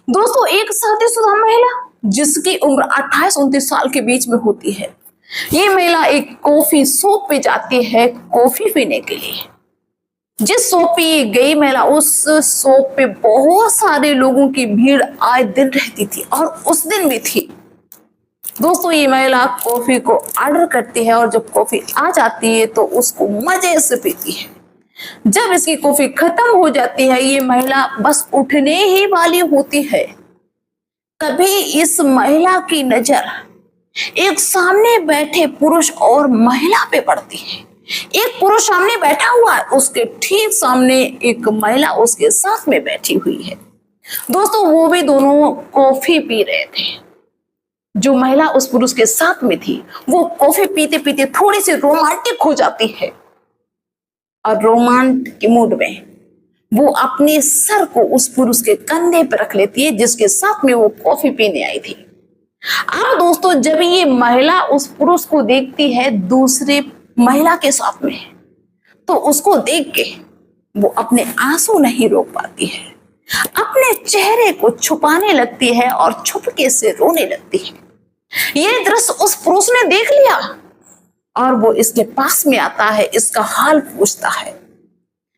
दोस्तों, एक शादीशुदा महिला जिसकी उम्र 28-29 साल के बीच में होती है, ये महिला एक कॉफी शॉप पे जाती है कॉफी पीने के लिए। जिस शॉप पे ये गई महिला, उस शॉप पे बहुत सारे लोगों की भीड़ आए दिन रहती थी और उस दिन भी थी। दोस्तों, ये महिला कॉफी को ऑर्डर करती है और जब कॉफी आ जाती है तो उसको मजे से पीती है। जब इसकी कॉफी खत्म हो जाती है, ये महिला बस उठने ही वाली होती है, तभी इस महिला की नजर एक सामने बैठे पुरुष और महिला पे पड़ती है। एक पुरुष सामने बैठा हुआ है, उसके ठीक सामने एक महिला उसके साथ में बैठी हुई है। दोस्तों, वो भी दोनों कॉफी पी रहे थे। जो महिला उस पुरुष के साथ में थी, वो कॉफी पीते पीते थोड़ी सी रोमांटिक हो जाती है और रोमांटिक के मूड में वो अपने सर को उस पुरुष के कंधे पर रख लेती है जिसके साथ में वो कॉफी पीने आई थी। अब दोस्तों, जब ये महिला उस पुरुष को देखती है दूसरे महिला के साथ में, तो उसको देख के वो अपने आंसू नहीं रोक पाती है, अपने चेहरे को छुपाने लगती है और चुपके से रोने लगती है। ये दृश्य उस पुरुष ने देख लिया और वो इसके पास में आता है, इसका हाल पूछता है।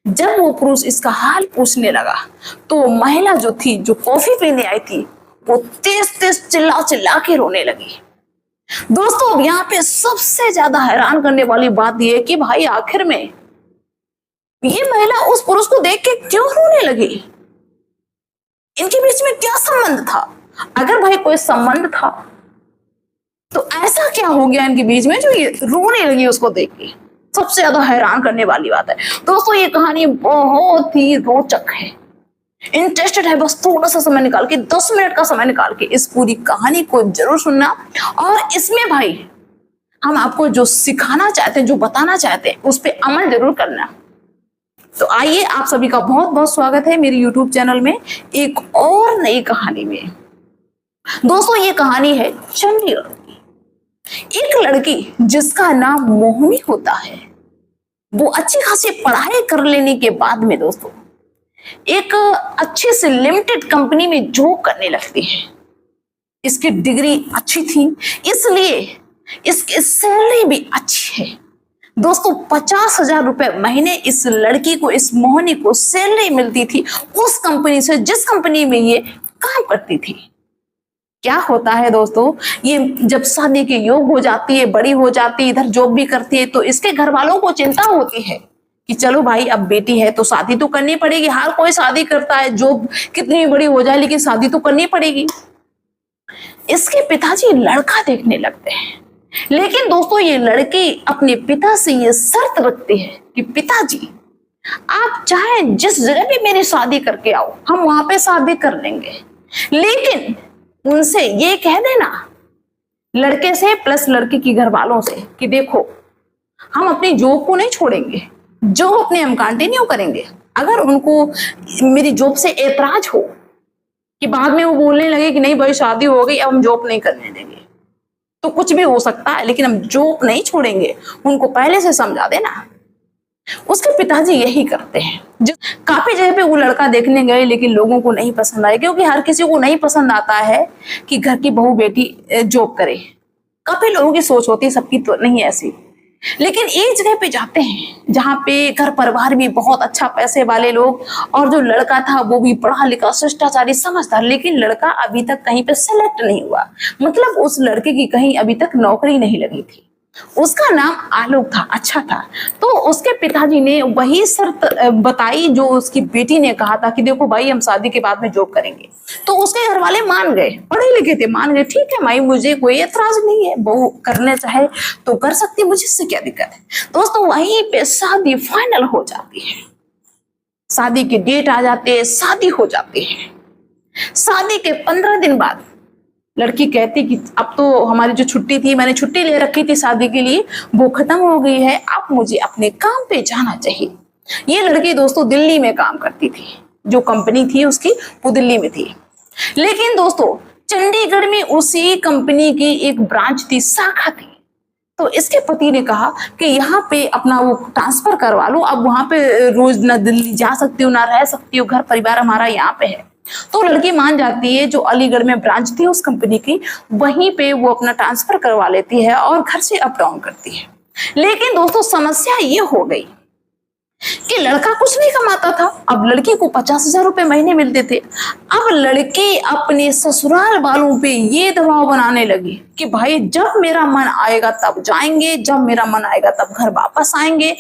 जब वो पुरुष इसका हाल पूछने लगा तो महिला जो थी, जो कॉफी पीने आई थी, वो तेज तेज चिल्ला चिल्ला के रोने लगी। दोस्तों, अब यहाँ पे सबसे ज्यादा हैरान करने वाली बात यह है कि भाई आखिर में ये महिला उस पुरुष को देख के क्यों रोने लगी? इनके बीच में क्या संबंध था? अगर भाई कोई संबंध था तो ऐसा क्या हो गया इनके बीच में जो ये रोने लगी उसको देख के? सबसे ज्यादा हैरान करने वाली बात है। दोस्तों, ये कहानी बहुत ही रोचक है, इंटरेस्टेड है। बस थोड़ा सा समय निकाल के, 10 मिनट का समय निकाल के इस पूरी कहानी को जरूर सुनना और इसमें भाई हम आपको जो सिखाना चाहते हैं, जो बताना चाहते हैं, उस पर अमल जरूर करना। तो आइए, आप सभी का बहुत बहुत स्वागत है मेरे YouTube चैनल में एक और नई कहानी में। दोस्तों, ये कहानी है चंडीगढ़ की। एक लड़की जिसका नाम मोहिनी होता है, वो अच्छी खासी पढ़ाई कर लेने के बाद में दोस्तों एक अच्छे से लिमिटेड कंपनी में जॉब करने लगती है। इसकी डिग्री अच्छी थी, इसलिए इसकी सैलरी भी अच्छी है। दोस्तों, 50,000 रुपए महीने इस लड़की को, इस मोहिनी को सैलरी मिलती थी उस कंपनी से जिस कंपनी में ये काम करती थी। क्या होता है दोस्तों, ये जब शादी के योग हो जाती है, बड़ी हो जाती है, इधर जॉब भी करती है, तो इसके घर वालों को चिंता होती है कि चलो भाई, अब बेटी है तो शादी तो करनी पड़ेगी। हर कोई शादी करता है, जॉब कितनी बड़ी हो जाए लेकिन शादी तो करनी पड़ेगी। इसके पिताजी लड़का देखने लगते हैं, लेकिन दोस्तों ये लड़की अपने पिता से ये शर्त रखती है कि पिताजी, आप चाहे जिस जगह भी मेरी शादी करके आओ, हम वहां पे शादी कर लेंगे, लेकिन उनसे ये कह देना, लड़के से प्लस लड़की की घर वालों से, कि देखो हम अपनी जॉब को नहीं छोड़ेंगे, जॉब अपने हम कंटिन्यू करेंगे। अगर उनको मेरी जॉब से एतराज हो कि बाद में वो बोलने लगे कि नहीं भाई शादी हो गई, अब हम जॉब नहीं करने देंगे, तो कुछ भी हो सकता है, लेकिन हम जॉब नहीं छोड़ेंगे, उनको पहले से समझा देना। उसके पिताजी यही करते हैं। काफी जगह पे वो लड़का देखने गए, लेकिन लोगों को नहीं पसंद आया, क्योंकि हर किसी को नहीं पसंद आता है कि घर की बहू बेटी जॉब करे। काफी लोगों की सोच होती है, सबकी तो नहीं ऐसी। लेकिन एक जगह पे जाते हैं जहाँ पे घर परिवार भी बहुत अच्छा, पैसे वाले लोग, और जो लड़का था वो भी पढ़ा लिखा, शिष्टाचारी, समझदार, लेकिन लड़का अभी तक कहीं पे सेलेक्ट नहीं हुआ। मतलब उस लड़के की कहीं अभी तक नौकरी नहीं लगी थी। उसका नाम आलोक था, अच्छा था। तो उसके पिताजी ने वही शर्त बताई जो उसकी बेटी ने कहा था कि देखो भाई, हम शादी के बाद में जॉब करेंगे। तो उसके घर वाले मान गए, पढ़े लिखे थे, मान गए, ठीक है माई, मुझे कोई एतराज नहीं है, बहू करने चाहे तो कर सकती, मुझे इससे क्या दिक्कत है। दोस्तों, वहीं पे शादी फाइनल हो जाती है, शादी की डेट आ जाती है, शादी हो जाती है। शादी के 15 दिन बाद लड़की कहती कि अब तो हमारी जो छुट्टी थी, मैंने छुट्टी ले रखी थी शादी के लिए, वो खत्म हो गई है, अब मुझे अपने काम पे जाना चाहिए। ये लड़की दोस्तों दिल्ली में काम करती थी, जो कंपनी थी उसकी वो दिल्ली में थी। लेकिन दोस्तों, चंडीगढ़ में उसी कंपनी की एक ब्रांच थी, शाखा थी। तो इसके पति ने कहा कि यहाँ पे अपना वो ट्रांसफर करवा लो, अब वहां पे रोज ना दिल्ली जा सकती हो, ना रह सकती हो, घर परिवार हमारा यहाँ पे है। तो लड़की मान जाती है, जो अलीगढ़ में ब्रांच थी उस कंपनी की, वहीं पे वो अपना ट्रांसफर करवा लेती है और घर से अप डाउन करती है। लेकिन दोस्तों समस्या ये हो गई कि लड़का कुछ नहीं कमाता था। अब लड़की को 50,000 रुपए महीने मिलते थे। अब लड़की अपने ससुराल वालों पे ये दबाव बनाने लगी कि भाई जब मेरा मन आएगा तब जाएंगे, जब मेरा मन आएगा तब घर वापस आएंगे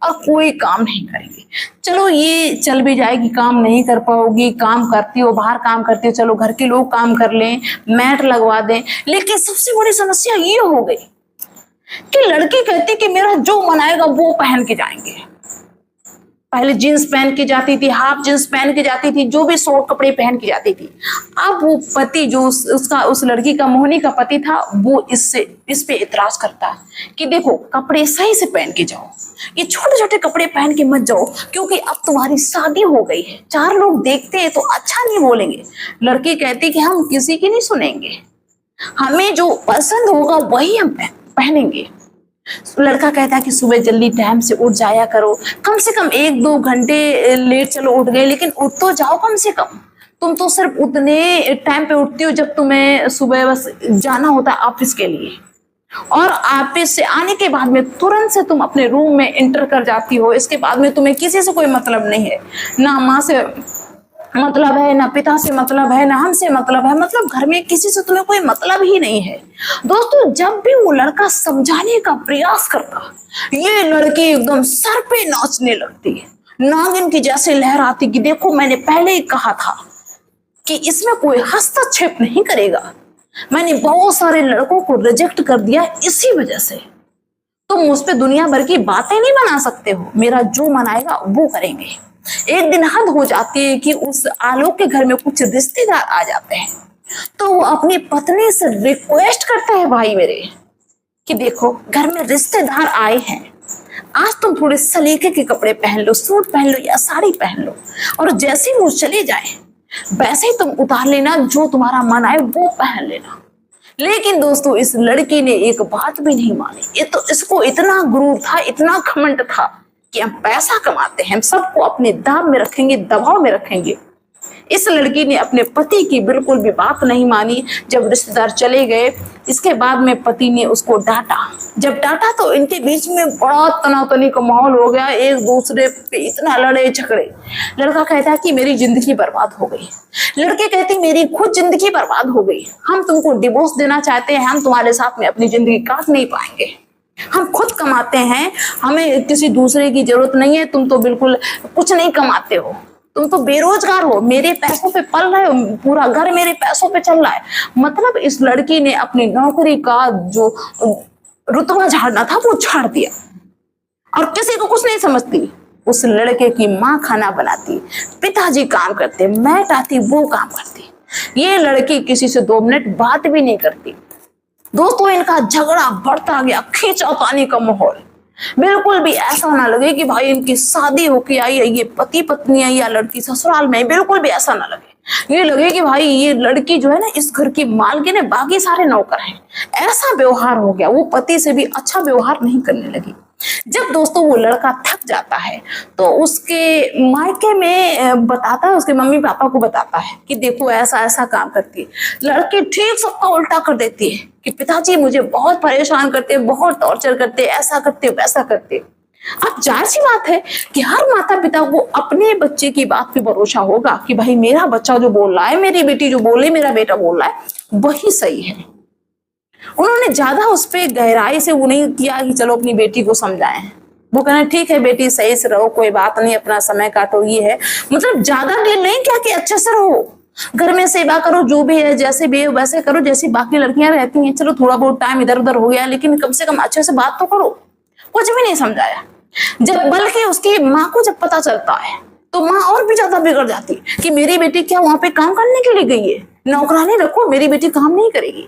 और कोई काम नहीं करेंगे। चलो ये चल भी जाएगी, काम नहीं कर पाओगी, काम करती हो, बाहर काम करती हो, चलो घर के लोग काम कर लें, मैट लगवा दें। लेकिन सबसे बड़ी समस्या ये हो गई कि लड़की कहती कि मेरा जो मन आएगा वो पहन के जाएंगे। पहले जींस पहन के जाती थी, हाफ जींस पहन के जाती थी, जो भी शॉर्ट कपड़े पहन के जाती थी। अब वो पति जो उस लड़की का, मोहिनी का पति था, वो इस पे इतराज करता है कि देखो कपड़े सही से पहन के जाओ, ये छोटे छोटे कपड़े पहन के मत जाओ, क्योंकि अब तुम्हारी शादी हो गई है, 4 लोग देखते हैं तो अच्छा नहीं बोलेंगे। लड़की कहती कि हम किसी की नहीं सुनेंगे, हमें जो पसंद होगा वही हम पहनेंगे। लड़का कहता है कि सुबह जल्दी टाइम से उठ जाया करो, कम से कम 1-2 घंटे लेट चलो उठ गए, लेकिन उठ तो जाओ कम से कम। तुम तो सिर्फ उतने टाइम पे उठती हो जब तुम्हें सुबह बस जाना होता है ऑफिस के लिए, और ऑफिस से आने के बाद में तुरंत से तुम अपने रूम में एंटर कर जाती हो। इसके बाद में तुम्हें किसी से कोई मतलब नहीं है, ना माँ से मतलब है, ना पिता से मतलब है, ना हमसे मतलब है, मतलब घर में किसी से तुम्हें कोई मतलब ही नहीं है। दोस्तों जब भी वो लड़का समझाने का प्रयास करता, ये लड़की एकदम सर पे नाचने लगती है, नागिन की जैसे लहराती कि देखो मैंने पहले ही कहा था कि इसमें कोई हस्तक्षेप नहीं करेगा, मैंने बहुत सारे लड़कों को रिजेक्ट कर दिया इसी वजह से। तुम मुझ पे दुनिया भर की बातें नहीं बना सकते हो, मेरा जो मन आएगा वो करेंगे। एक दिन हद हो जाती है कि उस आलोक के घर में कुछ रिश्तेदार आ जाते हैं, तो वो अपनी पत्नी से रिक्वेस्ट करते हैं, भाई मेरे कि देखो घर में रिश्तेदार आए हैं, आज तुम थोड़े सलीके के कपड़े पहन लो, सूट पहन लो या साड़ी पहन लो, और जैसे ही वो चले जाए वैसे ही तुम उतार लेना, जो तुम्हारा मन आए वो पहन लेना। लेकिन दोस्तों इस लड़की ने एक बात भी नहीं मानी। ये तो इसको इतना गुरूर था, इतना घमंड था कि हम पैसा कमाते हैं, हम सबको अपने दाब में रखेंगे, दबाव में रखेंगे। इस लड़की ने अपने पति की बिल्कुल भी बात नहीं मानी। जब रिश्तेदार चले गए, इसके बाद में पति ने उसको डांटा। जब डांटा तो इनके बीच में बड़ा तनातनी का माहौल हो गया, एक दूसरे पे इतना लड़े झगड़े। लड़का कहता है कि मेरी जिंदगी बर्बाद हो गई, लड़के कहते मेरी खुद जिंदगी बर्बाद हो गई, हम तुमको डिवोर्स देना चाहते हैं, हम तुम्हारे साथ में अपनी जिंदगी काट नहीं पाएंगे, हम खुद कमाते हैं, हमें किसी दूसरे की जरूरत नहीं है, तुम तो बिल्कुल कुछ नहीं कमाते हो, तुम तो बेरोजगार हो, मेरे पैसों पे पल रहे हो, पूरा घर मेरे पैसों पे चल रहा है। मतलब इस लड़की ने अपनी नौकरी का जो रुतबा झाड़ना था वो झाड़ दिया, और किसी को कुछ नहीं समझती। उस लड़के की माँ खाना बनाती, पिताजी काम करते, मैट आती वो काम करती, ये लड़की किसी से 2 मिनट बात भी नहीं करती। दोस्तों इनका झगड़ा बढ़ता गया, खींचातानी का माहौल। बिल्कुल भी ऐसा ना लगे कि भाई इनकी शादी होके आई है, ये पति पत्नी है या लड़की ससुराल में, बिल्कुल भी ऐसा ना लगे। ये लगे कि भाई ये लड़की जो है ना इस घर की मालकिन है, बाकी सारे नौकर हैं। ऐसा व्यवहार हो गया, वो पति से भी अच्छा व्यवहार नहीं करने लगी। जब दोस्तों वो लड़का थक जाता है तो उसके मायके में बताता है, उसके मम्मी पापा को बताता है कि देखो ऐसा ऐसा काम करती है। लड़की ठीक सबका उल्टा कर देती है कि पिताजी मुझे बहुत परेशान करते, बहुत टॉर्चर करते, ऐसा करते वैसा करते। अब जाहिर सी बात है कि हर माता पिता को अपने बच्चे की बात पे भरोसा होगा कि भाई मेरा बच्चा जो बोल रहा है, मेरी बेटी जो बोल रही, मेरा बेटा बोल रहा है वही सही है। उन्होंने ज्यादा उस पर गहराई से वो नहीं किया कि चलो अपनी बेटी को समझाएं। वो कहना ठीक है बेटी सही से रहो, कोई बात नहीं, अपना समय काटो, ये है। मतलब ज्यादा डील नहीं किया कि अच्छे से रहो, घर में सेवा करो, जो भी है जैसे भी है वैसे करो जैसी बाकी लड़कियां रहती हैं। चलो थोड़ा बहुत टाइम इधर उधर हो गया, लेकिन कम से कम अच्छे से बात तो करो। कुछ भी नहीं समझाया। जब बल्कि उसकी माँ को जब पता चलता है तो माँ और भी ज्यादा बिगड़ जाती कि मेरी बेटी क्या वहां पे काम करने के लिए गई है, नौकरानी रखो, मेरी बेटी काम नहीं करेगी।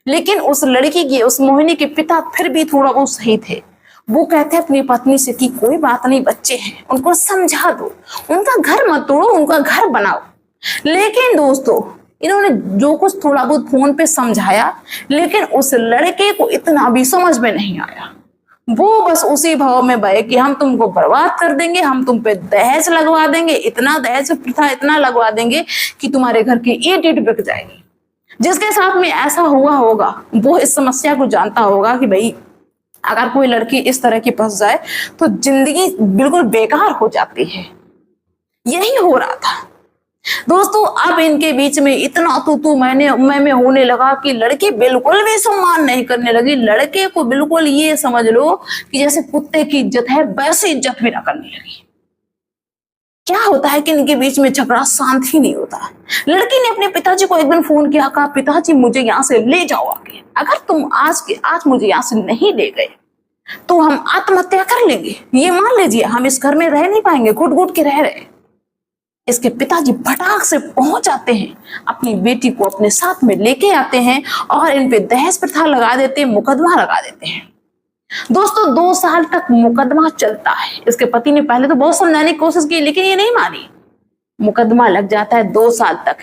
लेकिन उस लड़की की, उस मोहिनी के पिता फिर भी थोड़ा बहुत सही थे। वो कहते अपनी पत्नी से कि कोई बात नहीं, बच्चे हैं, उनको समझा दो, उनका घर मत तोड़ो, उनका घर बनाओ। लेकिन दोस्तों इन्होंने जो कुछ थोड़ा बहुत फोन पे समझाया, लेकिन उस लड़के को इतना भी समझ में नहीं आया। वो बस उसी भाव में बहे कि हम तुमको बर्बाद कर देंगे, हम तुम पे दहेज लगवा देंगे, इतना दहेज प्रथा इतना लगवा देंगे कि तुम्हारे घर की ईंट ईंट बिक जाएगी। जिसके साथ में ऐसा हुआ होगा वो इस समस्या को जानता होगा कि भाई अगर कोई लड़की इस तरह की फंस जाए तो जिंदगी बिल्कुल बेकार हो जाती है। यही हो रहा था दोस्तों। अब इनके बीच में इतना तू मैं होने लगा कि लड़की बिल्कुल भी सम्मान नहीं करने लगी। लड़के को बिल्कुल ये समझ लो कि जैसे कुत्ते की इज्जत है वैसी इज्जत भी ना करने लगी। क्या होता है कि इनके बीच में झगड़ा शांत ही नहीं होता। लड़की ने अपने पिताजी को एक दिन फोन किया, कहा पिताजी मुझे यहाँ से ले जाओ आगे, अगर तुम आज मुझे यहाँ से नहीं ले गए तो हम आत्महत्या कर लेंगे। ये मान लीजिए हम इस घर में रह नहीं पाएंगे, घुट घुट के रह रहे। इसके पिताजी फटाक से पहुंच आते हैं, अपनी बेटी को अपने साथ में लेके आते हैं और इन पे दहेज प्रथा लगा देते हैं, मुकदमा लगा देते हैं। दोस्तों 2 साल तक मुकदमा चलता है। इसके पति ने पहले तो बहुत समझाने की कोशिश की लेकिन ये नहीं मानी। मुकदमा लग जाता है 2 साल तक।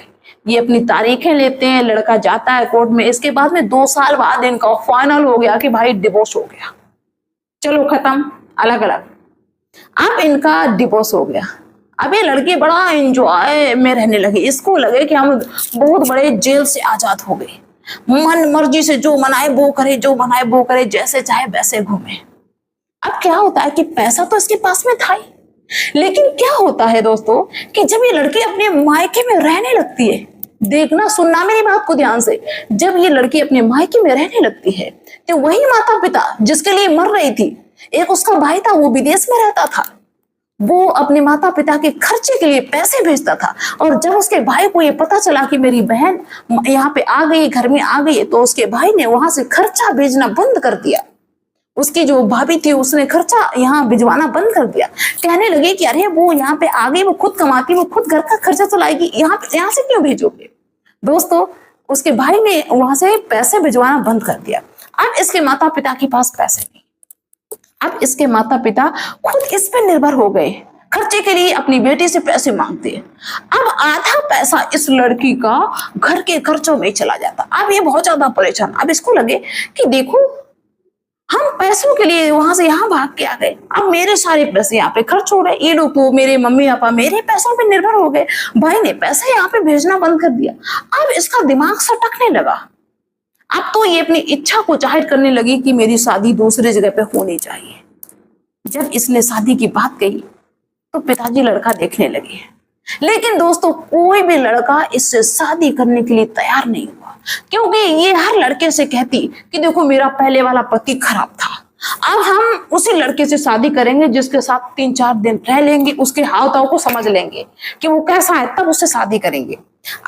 ये अपनी तारीखें लेते हैं, लड़का जाता है कोर्ट में। इसके बाद में 2 साल बाद इनका फाइनल हो गया कि भाई डिवोर्स हो गया, चलो खत्म, अलग अलग। अब इनका डिवोर्स हो गया। अब ये लड़की बड़ा एंजॉय में रहने लगी। इसको लगे कि हम बहुत बड़े जेल से आजाद हो गए, मन मर्जी से जो मनाए वो करे, जो मनाए वो करे, जैसे चाहे वैसे घूमे। अब क्या होता है कि पैसा तो इसके पास में था ही, लेकिन क्या होता है दोस्तों कि जब ये लड़की अपने मायके में रहने लगती है, देखना सुनना मेरी बात को ध्यान से, जब ये लड़की अपने मायके में रहने लगती है तो वही माता पिता जिसके लिए मर रही थी, एक उसका भाई था वो विदेश में रहता था, वो अपने माता पिता के खर्चे के लिए पैसे भेजता था। और जब उसके भाई को ये पता चला कि मेरी बहन यहाँ पे आ गई, घर में आ गई, तो उसके भाई ने वहां से खर्चा भेजना बंद कर दिया। उसकी जो भाभी थी उसने खर्चा यहाँ भिजवाना बंद कर दिया। कहने लगे कि अरे वो यहाँ पे आ गई, वो खुद कमाती, वो खुद घर का खर्चा चलाएगी, यहाँ से क्यों भेजोगे। दोस्तों उसके भाई ने वहां से पैसे भिजवाना बंद कर दिया। अब इसके माता पिता के पास पैसे नहीं। अब इसके माता पिता खुद इस पर निर्भर हो गए, खर्चे के लिए अपनी बेटी से पैसे मांगते हैं। अब आधा पैसा इस लड़की का घर के खर्चों में चला जाता। अब ये बहुत ज्यादा परेशान। अब इसको लगे कि देखो हम पैसों के लिए वहां से यहाँ भाग के आ गए, अब मेरे सारे पैसे यहाँ पे खर्च हो रहे। ये लोग तो मेरे मम्मी पापा मेरे पैसों पे निर्भर हो गए, भाई ने पैसे यहाँ पे भेजना बंद कर दिया। अब इसका दिमाग सटकने लगा। अब तो ये अपनी इच्छा को जाहिर करने लगी कि मेरी शादी दूसरी जगह पे होनी चाहिए। जब इसने शादी की बात कही तो पिताजी लड़का देखने लगे, लेकिन दोस्तों कोई भी लड़का इससे शादी करने के लिए तैयार नहीं हुआ, क्योंकि ये हर लड़के से कहती कि देखो मेरा पहले वाला पति खराब था, अब हम उसी लड़के से शादी करेंगे जिसके साथ 3-4 दिन रह लेंगे, उसके हाव भाव को समझ लेंगे कि वो कैसा है, तब उससे शादी करेंगे।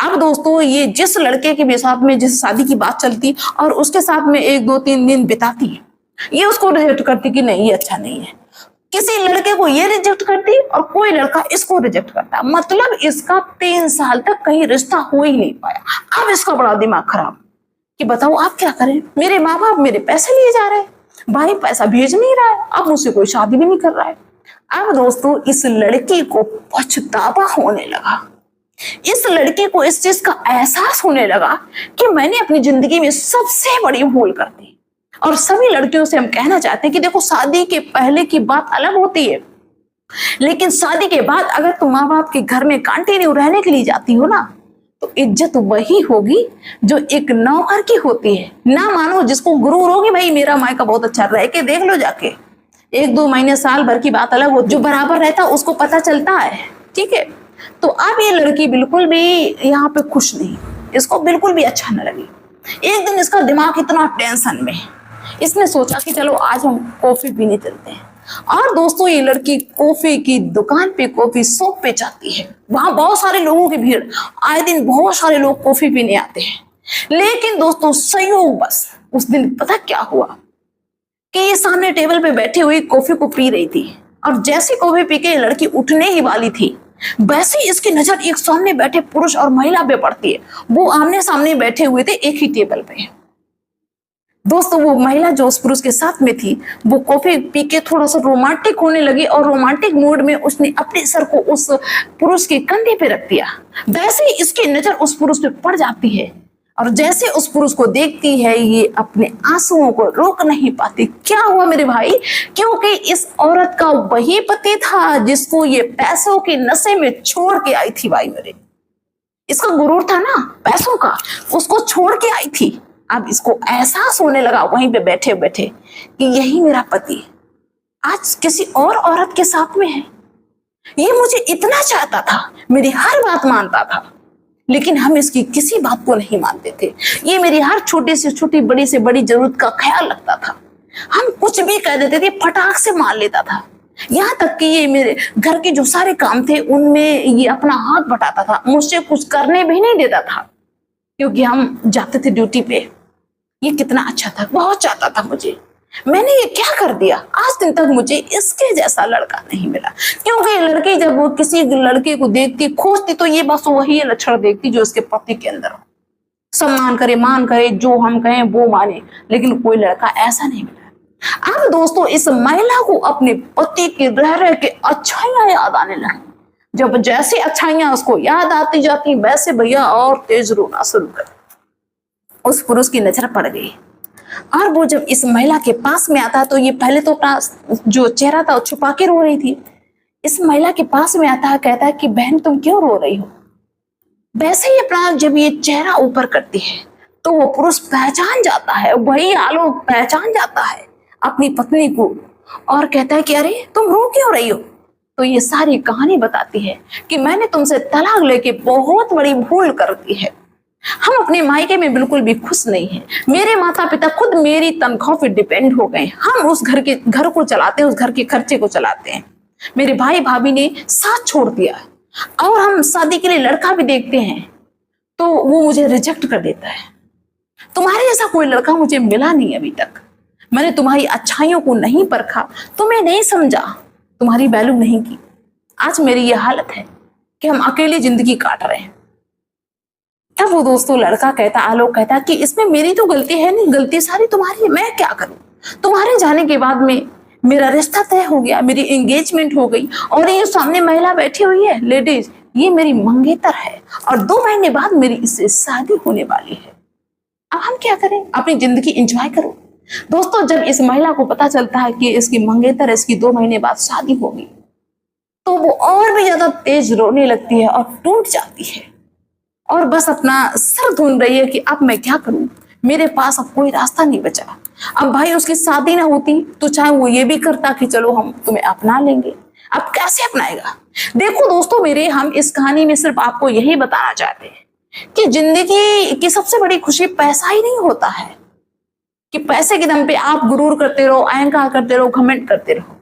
अब दोस्तों ये जिस लड़के के साथ में जिस शादी की बात चलती और उसके साथ में 1-2-3 दिन बिताती है, ये उसको रिजेक्ट करती कि नहीं ये अच्छा नहीं है। किसी लड़के को ये रिजेक्ट करती और कोई लड़का इसको रिजेक्ट करता, मतलब इसका 3 साल तक कहीं रिश्ता हो ही नहीं पाया। अब इसका बड़ा दिमाग खराब कि बताओ आप क्या करें, मेरे माँ बाप मेरे पैसे लिए जा रहे हैं, भाई पैसा भेज नहीं रहा है, अब मुझसे कोई शादी भी नहीं कर रहा है। अब दोस्तों इस लड़की को पछतावा होने लगा। इस लड़के को इस चीज का एहसास होने लगा कि मैंने अपनी जिंदगी में सबसे बड़ी भूल कर दी। और सभी लड़कियों से हम कहना चाहते हैं कि देखो शादी के पहले की बात अलग होती है, लेकिन शादी के बाद अगर तुम माँ बाप के घर में कंटिन्यू रहने के लिए जाती हो ना, तो इज्जत वही होगी जो एक नौकर की होती है। ना मानो जिसको गुरूर होगी भाई मेरा मायका बहुत अच्छा, रह के देख लो जाके, 1-2 महीने साल भर की बात अलग हो, जो बराबर रहता उसको पता चलता है, ठीक है। तो अब ये लड़की बिल्कुल भी यहाँ पे खुश नहीं, इसको बिल्कुल भी अच्छा न लगी। एक दिन इसका दिमाग इतना टेंशन में, इसने सोचा कि चलो आज हम कॉफी पीने चलते हैं। और दोस्तों ये लड़की कॉफी की दुकान पे, कॉफी शॉप पे जाती है। वहां बहुत सारे लोगों की भीड़, आए दिन बहुत सारे लोग कॉफी पीने आते हैं। लेकिन दोस्तों संयोग बस उस दिन पता क्या हुआ कि ये सामने टेबल पे बैठी हुई कॉफी को पी रही थी, और जैसे कॉफी पी के लड़की उठने ही वाली थी, वैसे ही इसकी नजर एक सामने बैठे पुरुष और महिला पे पड़ती है। वो आमने सामने बैठे हुए थे एक ही टेबल पे। दोस्तों वो महिला जो उस पुरुष के साथ में थी, वो कॉफी पी के थोड़ा सा रोमांटिक होने लगी, और रोमांटिक मूड में उसने अपने सर को उस पुरुष के कंधे पे रख दिया। वैसे ही इसकी नजर उस पुरुष पे पड़ जाती है। और जैसे उस पुरुष को देखती है ये अपने आंसुओं को रोक नहीं पाती। क्या हुआ मेरे भाई? क्योंकि इस औरत का वही पति था जिसको ये पैसों के नशे में छोड़ के आई थी। भाई मेरे, इसका गुरूर था ना पैसों का, उसको छोड़ के आई थी। अब इसको एहसास होने लगा वहीं पे बैठे बैठे कि यही मेरा पति आज किसी और औरत के साथ में है। ये मुझे इतना चाहता था, मेरी हर बात मानता था, लेकिन हम इसकी किसी बात को नहीं मानते थे। ये मेरी हर छोटी से छोटी, बड़ी से बड़ी जरूरत का ख्याल रखता था। हम कुछ भी कह देते थे फटाक से मान लेता था। यहाँ तक कि ये मेरे घर के जो सारे काम थे उनमें ये अपना हाथ बटाता था, मुझसे कुछ करने भी नहीं देता था क्योंकि हम जाते थे ड्यूटी पे। ये कितना अच्छा था, बहुत चाहता था मुझे। मैंने ये क्या कर दिया? आज दिन तक मुझे इसके जैसा लड़का नहीं मिला। क्योंकि लड़की जब वो किसी लड़के को देखती, खोजती, तो ये बस वही लक्षण देखती जो उसके पति के अंदर हो। सम्मान करे, मान करे, जो हम कहें वो माने, लेकिन कोई लड़का ऐसा नहीं मिला। अब दोस्तों इस महिला को अपने पति के रह रह के अच्छाइयां याद आने लगी। जब जैसी अच्छाइयां उसको याद आती जाती, वैसे भैया और तेज रोना शुरू कर। उस पुरुष की नजर पड़ गई और वो जब इस महिला के पास में आता तो ये पहले तो अपना जो चेहरा था छुपा के रो रही थी। इस महिला के पास में आता है, कहता है कि बहन तुम क्यों रो रही हो? वैसे ही अपना जब ये चेहरा ऊपर करती है तो वो पुरुष पहचान जाता है, वही आलोक पहचान जाता है अपनी पत्नी को और कहता है कि अरे तुम रो क्यों रही हो? तो ये सारी कहानी बताती है कि मैंने तुमसे तलाक लेके बहुत बड़ी भूल कर दी है। हम अपने मायके में बिल्कुल भी खुश नहीं हैं। मेरे माता पिता खुद मेरी तनख्वाह पे डिपेंड हो गए। हम उस घर को चलाते हैं, उस घर के खर्चे को चलाते हैं। मेरे भाई भाभी ने साथ छोड़ दिया और हम शादी के लिए लड़का भी देखते हैं तो वो मुझे रिजेक्ट कर देता है। तुम्हारे जैसा कोई लड़का मुझे मिला नहीं अभी तक। मैंने तुम्हारी अच्छाइयों को नहीं परखा, तुम्हें नहीं समझा, तुम्हारी वैल्यू नहीं की। आज मेरी ये हालत है कि हम अकेले जिंदगी काट रहे हैं। तब वो दोस्तों लड़का कहता, आलोक कहता कि इसमें मेरी तो गलती है नहीं, गलती सारी तुम्हारी है। मैं क्या करूं? तुम्हारे जाने के बाद में मेरा रिश्ता तय हो गया, मेरी एंगेजमेंट हो गई और ये सामने महिला बैठी हुई है लेडीज, ये मेरी मंगेतर है और 2 महीने बाद मेरी इससे शादी होने वाली है। अब हम क्या करें? अपनी जिंदगी एंजॉय करो। दोस्तों जब इस महिला को पता चलता है कि इसकी मंगेतर है, इसकी 2 महीने बाद शादी होगी, तो वो और भी ज्यादा तेज रोने लगती है और टूट जाती है और बस अपना सर ढूंढ रही है कि अब मैं क्या करूं, मेरे पास अब कोई रास्ता नहीं बचा। अब भाई उसकी शादी ना होती तो चाहे वो ये भी करता कि चलो हम तुम्हें अपना लेंगे। अब कैसे अपनाएगा? देखो दोस्तों मेरे, हम इस कहानी में सिर्फ आपको यही बताना चाहते हैं कि जिंदगी की सबसे बड़ी खुशी पैसा ही नहीं होता है कि पैसे के दम पे आप गुरूर करते रहो, अहंकार करते रहो, घमंड करते रहो।